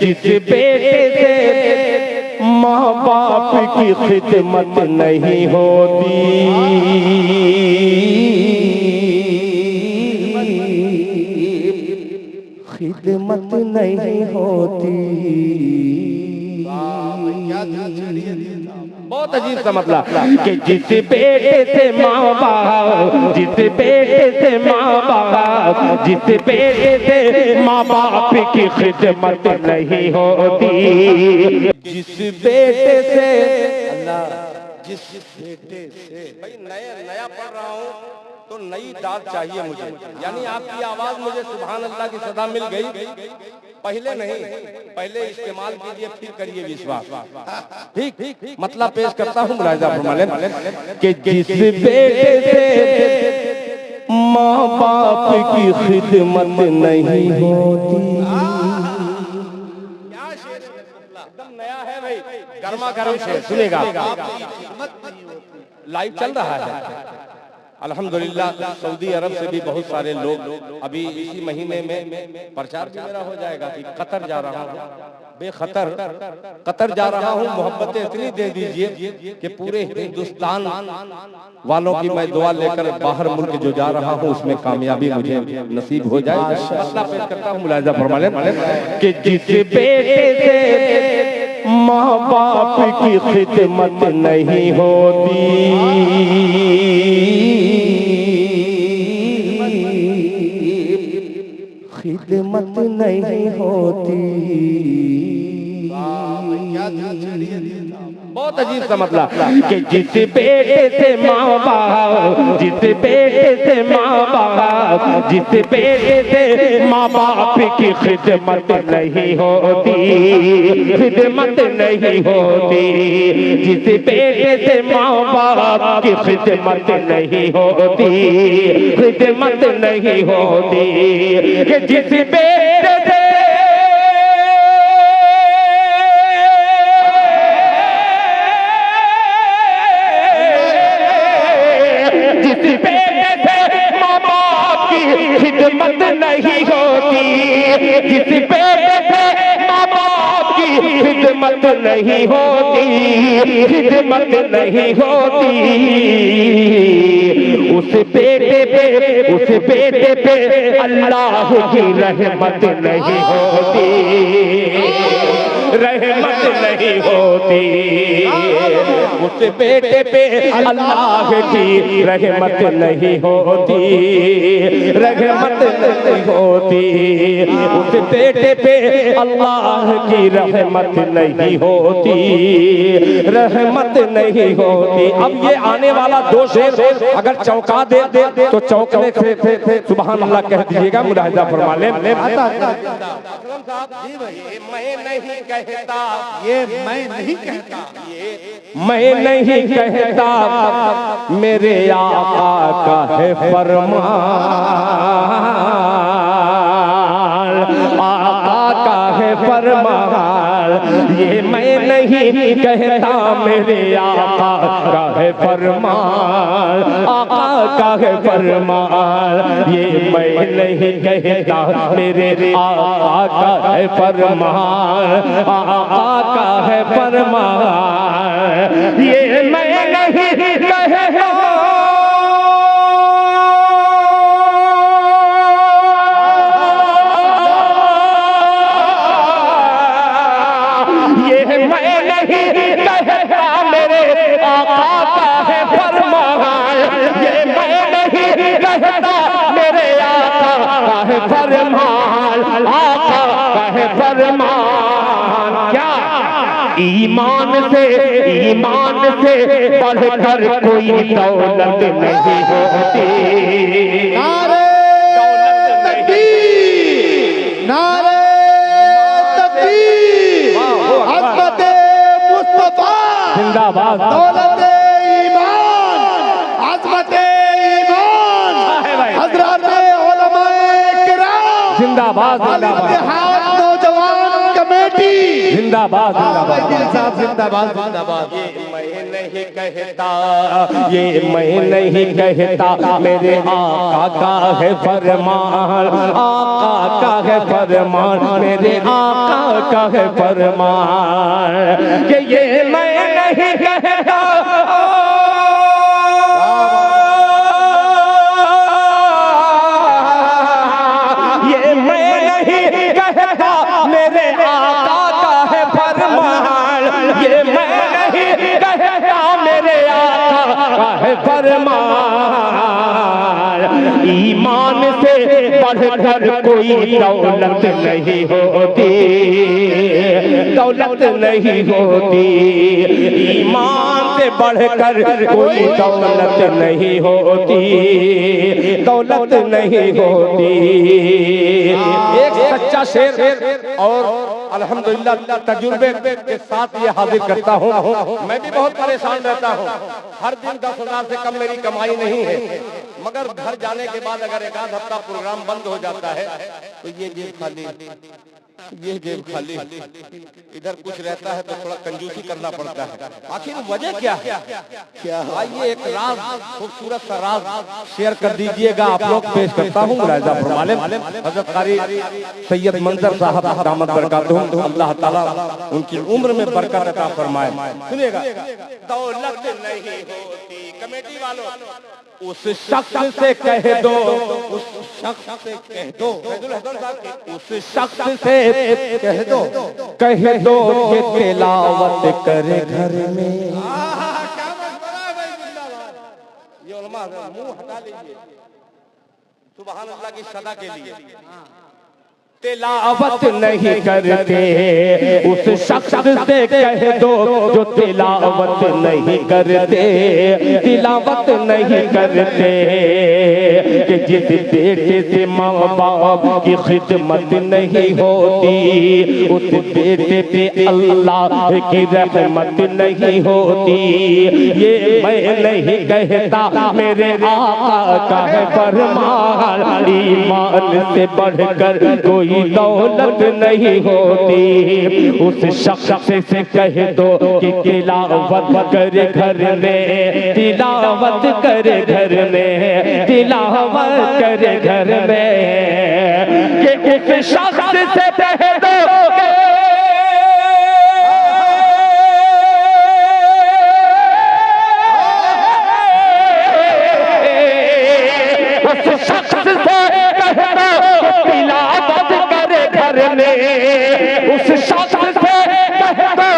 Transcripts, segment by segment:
जिस बेटे से माँ बाप की खिदमत नहीं होती, खिदमत नहीं होती। बहुत अजीब सा मतलब कि जिस बेटे से माँ बाप, जिस बेटे से माँ बाप, जिस बेटे से माँ बाप की खिदमत नहीं होती, जिस बेटे से अल्लाह, जिस बेटे से। भाई नया पढ़ रहा हूँ तो नई डाल चाहिए मुझे, यानी आपकी आवाज मुझे सुभान अल्लाह की सदा मिल गई, पहले नहीं, पहले इस्तेमाल कीजिए फिर करिए विश्वास। ठीक मतलब पेश करता हूँ मुलाहिजा फरमालें कि जिस बेटे से माँ बाप की खिदमत नहीं होती। एकदम नया है भाई, गर्मा गर्म से सुनेगा, लाइव चल रहा है। अल्हम्दुलिल्लाह सऊदी अरब से भी बहुत सारे लोग, अभी इसी महीने में प्रचार भी मेरा हो जाएगा कि कतर जा रहा हूँ, बेखतर कतर जा रहा हूँ। मोहब्बतें इतनी दे दीजिए कि पूरे हिंदुस्तान वालों की मैं दुआ लेकर बाहर मुल्क जो जा रहा हूँ उसमें कामयाबी मुझे नसीब हो जाए। मसला पेश करता हूँ मुलाहिजा फरमालें कि जिस बेटे से माँ बाप की खिदमत नहीं होती, खिदमत नहीं होती। बहुत अजीब सा मतलब कि जिस बेटे से माँ बाप, जिस बेटे से माँ बाप, जिस बेटे से माँ बाप की खिदमत नहीं होती, खिदमत नहीं होती, जिस बेटे से माँ बाप की खिदमत नहीं होती, खिदमत नहीं होती, कि जिस बेटे से खिदमत नहीं होती, जिस बेटे से माँ बाप की खिदमत नहीं होती, खिदमत नहीं होती, उस बेटे पे अल्लाह की रहमत नहीं होती, रहमत नहीं होती, उस बेटे पे अल्लाह की रहमत नहीं होती, रहमत नहीं होती, उस बेटे पे अल्लाह की रहमत नहीं होती, रहमत नहीं होती। अब ये आने वाला दो शेर अगर चौंका दे तो चौंकने से सुभान अल्लाह कह दीजिएगा, मुलाहिजा फरमा लें। मैं नहीं कहता, ये मैं नहीं कहता, मैं नहीं कहता, मेरे आका का है फरमान, आका का है फरमान, ये मैं नहीं कहता, मेरे आका का है फरमान, आका का है फरमान, ये मैं नहीं कहता, मेरे आका का है फरमान, आका का है फरमान, ये मैं नहीं कहता, फरमान आका का है फरमान। क्या ईमान से बढ़कर कोई दौलत नहीं होती, नारे तकबीर, नारे तकबीर, अज़मत मुस्तफा जिंदाबाद, दौलत ईमान, अज़मत ईमान, हज़रत उलमाए किराम जिंदाबाद, जिंदाबाद, नौजवान कमेटी जिंदाबाद जिंदाबाद दिल साहब जिंदाबाद जिंदाबाद। मैं नहीं कहता, ये मैं नहीं कहता, मेरे आका का है फरमान, आका का है फरमान, मेरे आका का है फरमान, कि ये मैं नहीं कहता। ये मैं नहीं कहता, मेरे आका का है फरमान, ये मैं नहीं कहता, मेरे आका का है फरमान। ईमान से बढ़कर कोई दौलत नहीं होती, दौलत नहीं होती, ईमान से बढ़कर कोई दौलत नहीं होती, दौलत नहीं होती। एक सच्चा शेर और अल्हम्दुलिल्लाह तजुर्बे के साथ ये हाजिर करता हूँ। मैं भी बहुत परेशान रहता हूँ, हर दिन 10,000 से कम मेरी कमाई नहीं है, मगर घर जाने के बाद अगर एक आध हफ्ता प्रोग्राम बंद हो जाता है तो ये जेब खाली, ये जेब खाली, इधर कुछ रहता है तो थोड़ा कंजूसी करना पड़ता है। आखिर वजह क्या है? क्या आइए एक राज, खूबसूरत सा राज शेयर कर दीजिएगा। आप लोग पेश करता हूँ मुलाहिजा फरमाले हज़रत कारी सैयद मंजर साहब दामद बरकातुहुम, अल्लाह ताला उनकी उम्र में बरकत अता फरमाए। सुनिएगा। दौलत नहीं होती, कमेटी वालों उस शख्स से कह दो, उस शख्स से कह दो, उस शख्स से कह दो, कह दो कि तिलावत करे घर में। ये उलमा मुंह हटा लीजिए सुभान अल्लाह की सदा के लिए। तिलावत नहीं करते उस शख्स से कह दो जो तिलावत नहीं करते, तिलावत नहीं करते, कि जिस बेटे से माँ बाप की खिदमत नहीं होती, उस बेटे पे अल्लाह की रहमत नहीं होती। ये मैं नहीं कहता, मेरे आका का है फरमान, ईमान से बढ़कर कोई दौलत नहीं होती। उस शख्स से कह दो कि तिलावत करे घर में, तिलावत करे घर में, तिलावत करे घर में, कि उस शख्स से कह दो उस शख्स से कह दो तिलावत करे घर में, उस शख्स से कह दो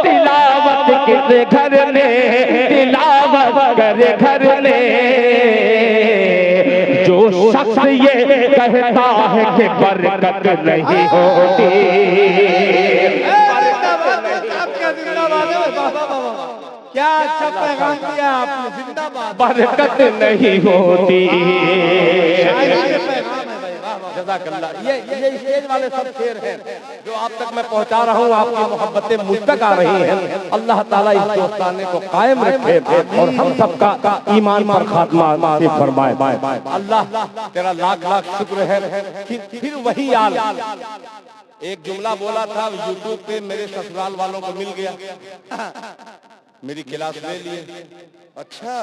तिलावत करे घर में, तिलावत करे घर में। जो शख्स ये कहता है कि बरकत नहीं होती, क्या अच्छा पैगाम दिया आपने, जिंदाबाद। बरकत नहीं होती। जज़ाकल्लाह। ये स्टेज वाले सब शेर हैं जो आप तक मैं पहुंचा रहा हूँ, आपकी मोहब्बतें मुझ तक आ रही हैं। अल्लाह ताला इस दोस्ताने को कायम रखे और हम सबका ईमान पर खात्मा नसीब फरमाए। अल्लाह तेरा लाख लाख शुक्र है। फिर वही यार एक जुमला बोला था यूट्यूब पे, मेरे ससुराल वालों को मिल गया, मेरी क्लास ले लिए। अच्छा,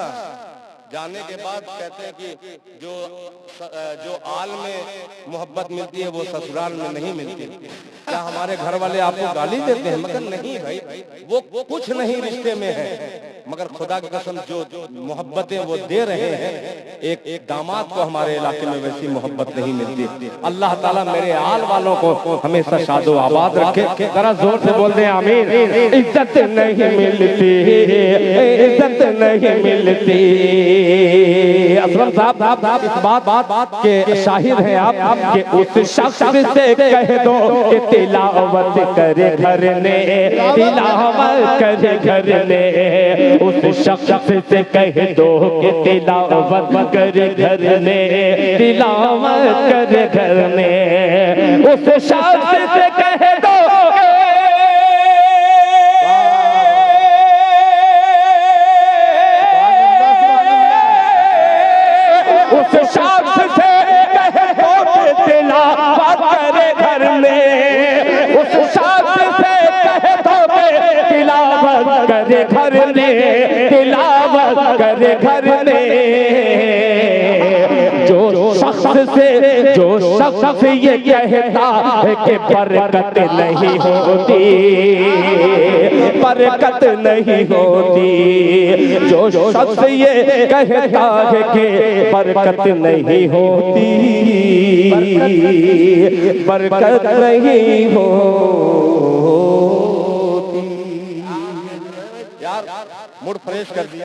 जाने के बाद कहते हैं कि जो आल में मोहब्बत मिलती है वो ससुराल में नहीं मिलती। क्या हमारे घर वाले आपको गाली देते हैं? मगर नहीं भाई, वो कुछ नहीं रिश्ते में है, मगर खुदा की कसम जो मोहब्बतें वो दे रहे हैं, एक दामाद को हमारे इलाके में वैसी मोहब्बत नहीं मिलती। अल्लाह ताला मेरे आल वालों को हमेशा शादो आबाद रखे। जरा जोर से बोल दें आमीन। इज्जत नहीं मिलती, इज्जत नहीं मिलती। असलम साहब इस बात के शाहिद हैं आप, कि उस शख्स से कह दो कि तिलावत करे घर में, तिलावत करे घर में। उस शख्स से कह दो कि तिलावत करे घर में, तिलावत करे घर में। उस शख्स से कह दो उस शख्स से कह दो कि तिलावत करे घर में, उस शख्स से कह करे घर में तिलावत करे घर में। जो शख्स ये कहता है कि बरकत नहीं होती, बरकत नहीं होती, जो शख्स ये कहता है कि बरकत नहीं होती, बरकत नहीं होती। यार मूड फ्रेश कर दिया।